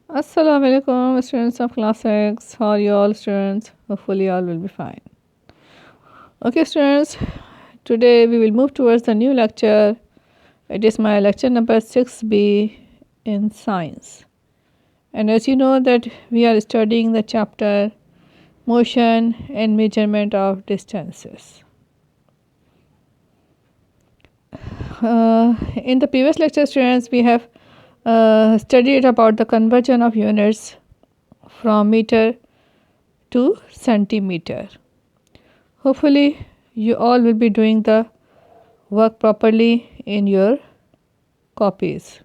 Assalamu alaikum, students of class 6. How are you all, students? Hopefully, all will be fine. Okay, students, today we will move towards the new lecture. It is my lecture number 6B in science. And as you know that we are studying the chapter motion and measurement of distances. In the previous lecture, students, we have studied about the conversion of units from meter to centimeter. Hopefully, you all will be doing the work properly in your copies,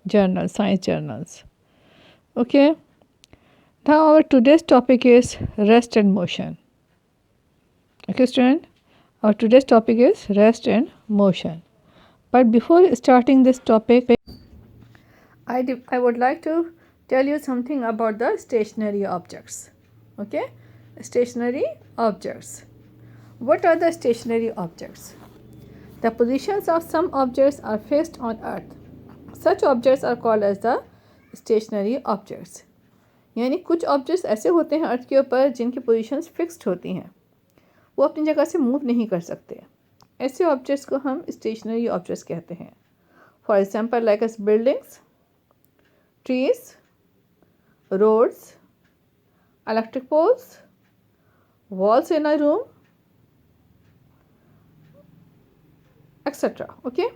journals, science journals. Okay. Now, our today's topic is rest and motion. Okay, student. Our today's topic is rest and motion. But before starting this topic, I would like to tell you something about the stationary objects. Okay, stationary objects. What are the stationary objects? The positions of some objects are fixed on earth. Such objects are called as the stationary objects. यानी कुछ objects ऐसे होते हैं अर्थ के ऊपर जिनकी positions fixed होती हैं, वो अपनी जगह से मूव नहीं कर सकते. ऐसे ऑब्जेक्ट्स को हम स्टेशनरी ऑब्जेक्ट्स कहते हैं. For example like as buildings, trees, roads, electric poles, walls in a room, etc. Okay,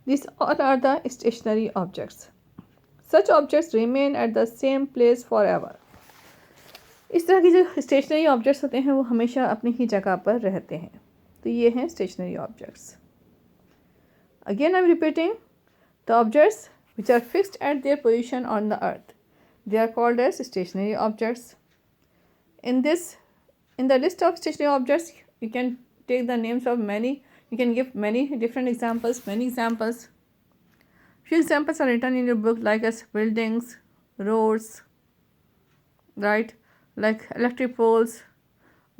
these all are the stationary objects. Such objects remain at the same place forever. इस तरह के जो stationery objects होते हैं वो हमेशा अपनी ही जगह पर रहते हैं. तो ये हैं stationary objects. Again I am repeating, the objects which are fixed at their position on the earth, they are called as stationary objects. In the list of stationary objects, you can take the names of many. You can give many different examples. Few examples are written in your book, like as buildings, roads, right, like electric poles,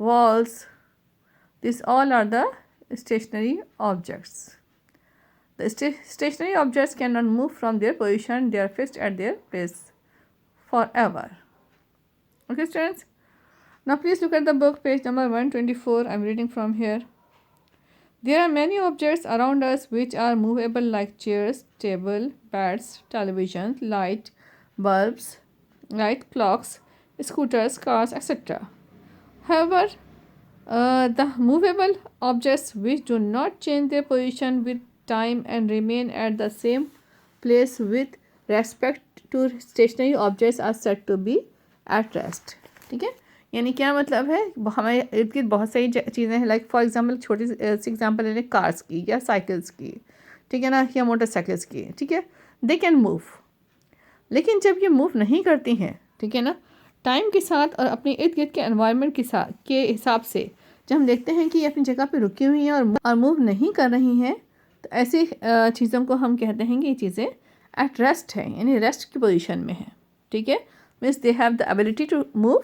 walls. These all are the stationary objects. The stationary objects cannot move from their position. They are fixed at their place forever. Okay, students. Now please look at the book, page number 124. I am reading from here. There are many objects around us which are movable, like chairs, table, beds, televisions, light bulbs, light clocks, scooters, cars, etc. However, the movable objects which do not change their position with time and remain at the same place with respect to stationary objects are said to be at rest. ठीक है, यानी क्या मतलब है, हमारे इर्द गिर्द बहुत सारी चीज़ें हैं. लाइक फॉर एग्जांपल छोटी सी एग्जांपल ले लें कार्स की या साइकिल्स की, ठीक है ना, या मोटरसाइकिल्स की. ठीक है, दे कैन मूव. लेकिन जब ये मूव नहीं करती हैं, ठीक है ना, टाइम के साथ और अपने इर्द गिर्द के एनवायरनमेंट के हिसाब से जब हम देखते हैं कि ये अपनी जगह पे रुकी हुई हैं और मूव नहीं कर रही हैं, तो ऐसी चीज़ों को हम कहते हैं कि ये चीज़ें एट रेस्ट है, यानी रेस्ट की पोजीशन में है. ठीक है, means they have the ability to move.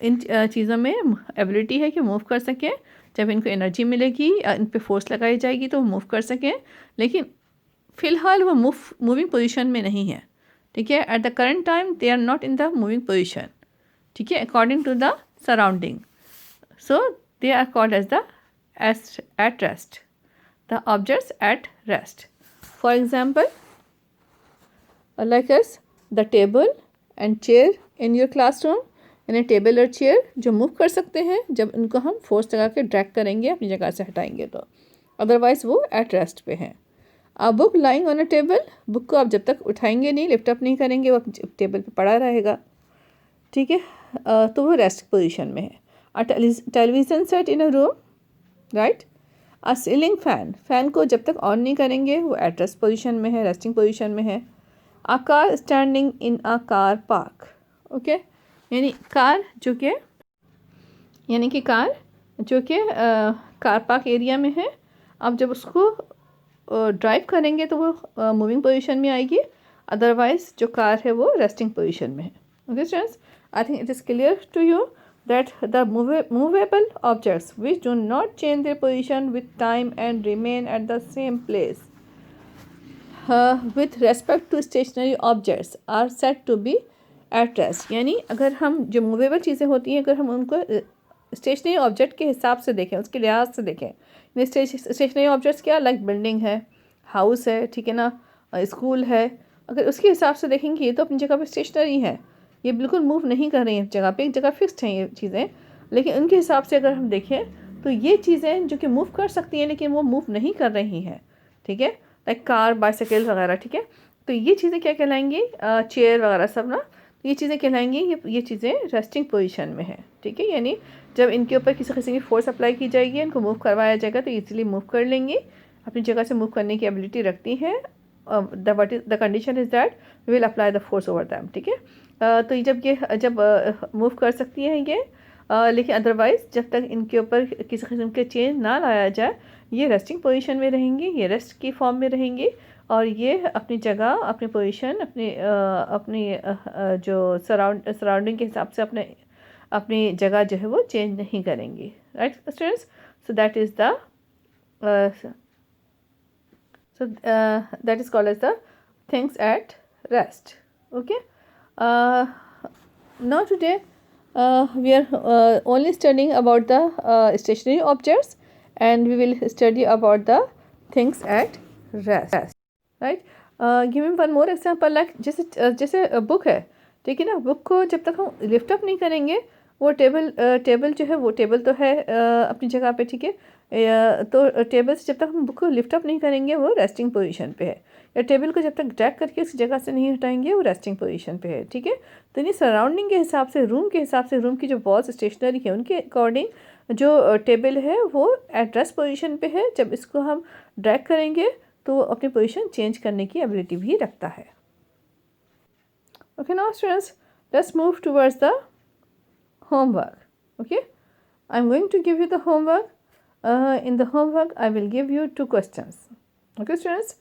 इन चीज़ों में एबिलिटी है कि मूव कर सकें. जब इनको एनर्जी मिलेगी, इन पे फोर्स लगाई जाएगी तो वो मूव कर सकें. लेकिन फ़िलहाल वो मूविंग पोजीशन में नहीं है. ठीक है, at the current time they are not in the moving position. ठीक है, according to the surrounding. So they are called as the at rest, the objects at rest. For example, like as the table and chair in your classroom, यानी table और chair जो move कर सकते हैं जब इनको हम फोर्स लगा के ड्रैग करेंगे, अपनी जगह से हटाएंगे तो, अदरवाइज वो एट रेस्ट पे हैं. A book lying on a table, book को आप जब तक उठाएंगे नहीं, लिफ्ट अप नहीं करेंगे, वो टेबल पे पड़ा रहेगा. ठीक है, तो वो रेस्ट पोजीशन में है. A television set in a room, right? A ceiling fan, fan को जब तक ऑन नहीं करेंगे वो एट रेस्ट पोजिशन में है, रेस्टिंग पोजिशन में है. A car standing in a car park, okay, यानी कार जो कि कार पार्क एरिया में है. आप जब उसको ड्राइव करेंगे तो वो मूविंग पोजिशन में आएगी, अदरवाइज जो कार है वो रेस्टिंग पोजिशन में है. Okay students, I think it is clear to you that the movable objects which do not change their position with time and remain at the same place with respect to stationary objects are set to be at rest. यानी अगर हम जो movable चीज़ें होती हैं, अगर हम उनको स्टेशनरी ऑब्जेक्ट के हिसाब से देखें, उसके लिहाज से देखें, स्टेशनरी ऑब्जेक्ट्स क्या, लाइक बिल्डिंग है, हाउस है, ठीक है ना, स्कूल है, अगर उसके हिसाब से देखेंगे ये तो अपनी जगह पे स्टेशनरी है, ये बिल्कुल मूव नहीं कर रही हैं जगह पे, एक जगह फिक्स्ड हैं ये चीज़ें। लेकिन उनके हिसाब से अगर हम देखें तो ये चीज़ें जो कि मूव कर सकती हैं लेकिन वो मूव नहीं कर रही हैं, ठीक है, लाइक कार, बाइसाइकिल वगैरह, ठीक है। तो ये चीज़ें क्या कहलाएंगी, चेयर वगैरह सब ना, ये चीज़ें कहलाएंगी, ये चीज़ें रेस्टिंग पोजीशन में है, ठीक है। यानी जब इनके ऊपर किसी किस्म की फोर्स अप्लाई की जाएगी, इनको मूव करवाया जाएगा तो ईजिली मूव कर लेंगी, अपनी जगह से मूव करने की एबिलिटी रखती हैं। The condition is that we will apply the force over them, ठीक है। तो जब मूव कर सकती हैं ये, लेकिन अदरवाइज़ जब तक इनके ऊपर किसी किस्म के चेंज ना लाया जाए ये रेस्टिंग पोजीशन में रहेंगी, ये रेस्ट की फॉर्म में रहेंगी और ये अपनी जगह, अपनी पोजीशन, अपनी जो सराउंडिंग के हिसाब से अपनी जगह जो है वो चेंज नहीं करेंगी, right students. So that is called as the things at rest, okay. now today we are only studying about the stationary objects and we will study about the things at rest, right. Give me one more example, like जैसे book है, ठीक है ना, book को जब तक हम lift up नहीं करेंगे वो टेबल जो है वो टेबल तो है अपनी जगह पे, ठीक है, तो टेबल से जब तक हम बुक को लिफ्ट अप नहीं करेंगे वो रेस्टिंग पोजीशन पे है, या टेबल को जब तक ड्रैग करके उस जगह से नहीं हटाएंगे वो रेस्टिंग पोजीशन पे है, ठीक है। तो यानी सराउंडिंग के हिसाब से, रूम के हिसाब से, रूम की जो वॉल्स स्टेशनरी है उनके अकॉर्डिंग जो टेबल है वो एट रेस्ट पोजीशन पे है, जब इसको हम ड्रैग करेंगे तो वो अपनी पोजीशन चेंज करने की एबिलिटी भी रखता है। Okay now students, let's move towards the homework. Okay, I'm going to give you the homework. In the homework I will give you 2 questions. Okay students,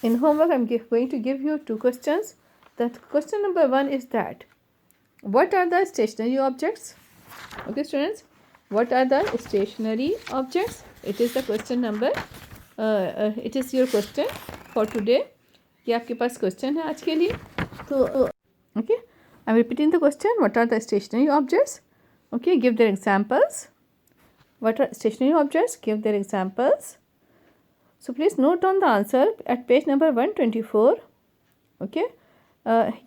in homework I'm going to give you 2 questions. The question number 1 is that what are the stationary objects? Okay students, what are the stationary objects? It is the question number it is your question for today. ये आपके पास question है आज के लिए। तो okay, I'm repeating the question. What are the stationary objects? Okay, give their examples. What are stationary objects? Give their examples. So please note down the answer at page number 124. Okay,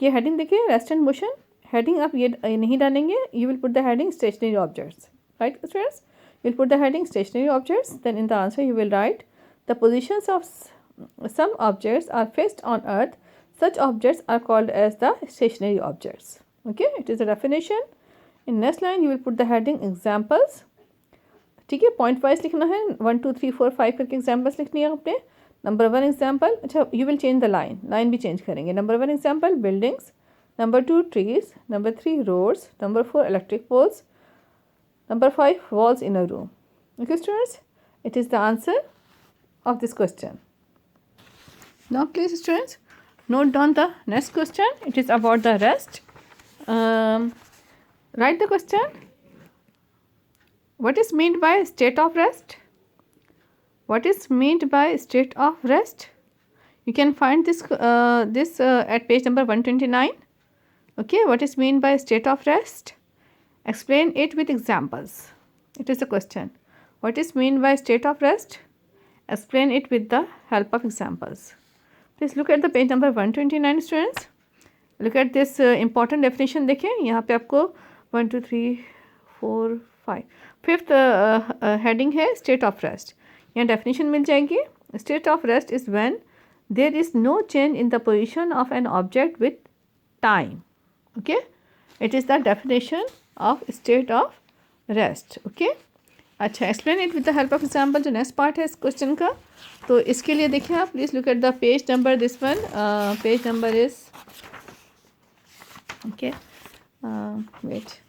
ये heading देखिए, rest and motion. Heading आप ये नहीं डालेंगे. You will put the heading stationary objects. Right, students? You will put the heading stationary objects. Then in the answer you will write the positions of some objects are fixed on earth. Such objects are called as the stationary objects. Okay, it is a definition. In next line you will put the heading examples. ठीक है, point wise लिखना है, 1 2 3 4 5 करके examples लिखनी है आपने। Number 1 example, अच्छा you will change the line भी चेंज करेंगे। Number 1 example buildings, number 2 trees, number 3 roads, number 4 electric poles, number 5 walls in a room. Okay students, it is the answer of this question. Now please students, note down the next question. It is about the rest. Write the question. What is meant by state of rest? What is meant by state of rest? You can find this at page number 129. Okay, what is meant by state of rest? Explain it with examples. It is a question. What is meant by state of rest? Explain it with the help of examples. Please look at the page number 129 students. Look at this important definition. देखें यहाँ पे आपको 1 2 3 4 5 fifth heading है state of rest. यहाँ definition मिल जाएगी। State of rest is when there is no change in the position of an object with time. Okay, it is the definition of state of rest. Okay, अच्छा, explain it with the help of example, जो next part है इस question का। तो इसके लिए देखिए आप, please look at the page number, this one page number is okay, wait,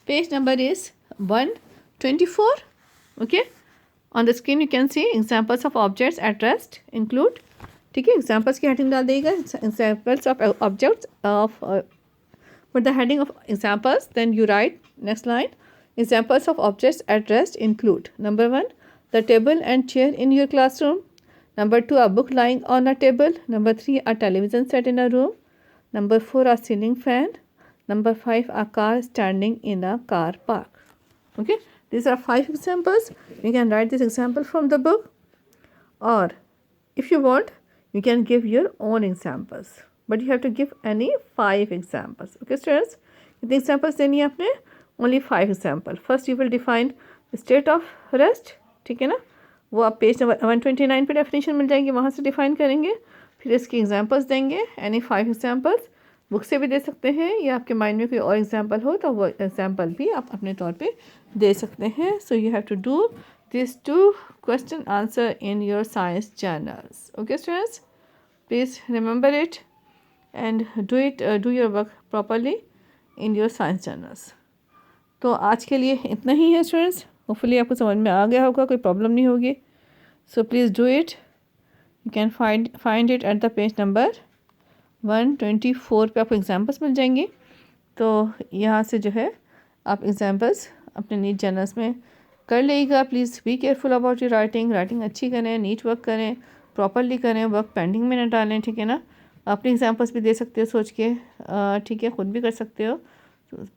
page number is 124. Okay, on the screen you can see examples of objects at rest include, ठीक है, examples की heading डाल देगा, examples of objects of put the heading of examples, then you write next line, examples of objects at rest include, number 1 the table and chair in your classroom. Number 2, a book lying on a table. Number 3, a television set in a room. Number 4, a ceiling fan. Number 5, a car standing in a car park. Okay, these are 5 examples. You can write this example from the book, or if you want, you can give your own examples. But you have to give any 5 examples. Okay, students? कितने examples देनी है आपने? Only 5 example. First you will define state of rest. ठीक है ना? वो आप page number 129 पे डेफिनेशन मिल जाएंगे, वहाँ से डिफाइन करेंगे. फिर इसके एग्जांपल्स देंगे, एनी 5 एग्जांपल्स. बुक से भी दे सकते हैं, या आपके माइंड में कोई और एग्जांपल हो तो वो एग्जांपल भी आप अपने तौर पे दे सकते हैं. So you have to do these 2 question answer in your science journals. Okay students, please remember it and do your work properly in your science journals. तो आज के लिए इतना ही है स्टूडेंट्स. होपफुली आपको समझ में आ गया होगा, कोई प्रॉब्लम नहीं होगी. So please do it. You can find it at the page number 124 पे आपको एग्जाम्पल्स मिल जाएंगे. तो यहाँ से जो है आप एग्जाम्पल्स अपने नीट जर्नल्स में कर लीजिएगा. Please be careful about your writing. Writing अच्छी करें, नीट वर्क करें, प्रॉपरली करें, वर्क पेंडिंग में न डालें. ठीक है ना? अपने एग्जाम्पल्स भी दे सकते हो सोच के. ठीक है, ख़ुद भी कर सकते हो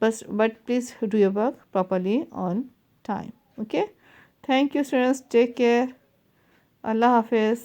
बस, but please do your work properly on time. Okay, thank you students. Take care. अल्लाह हाफिज़.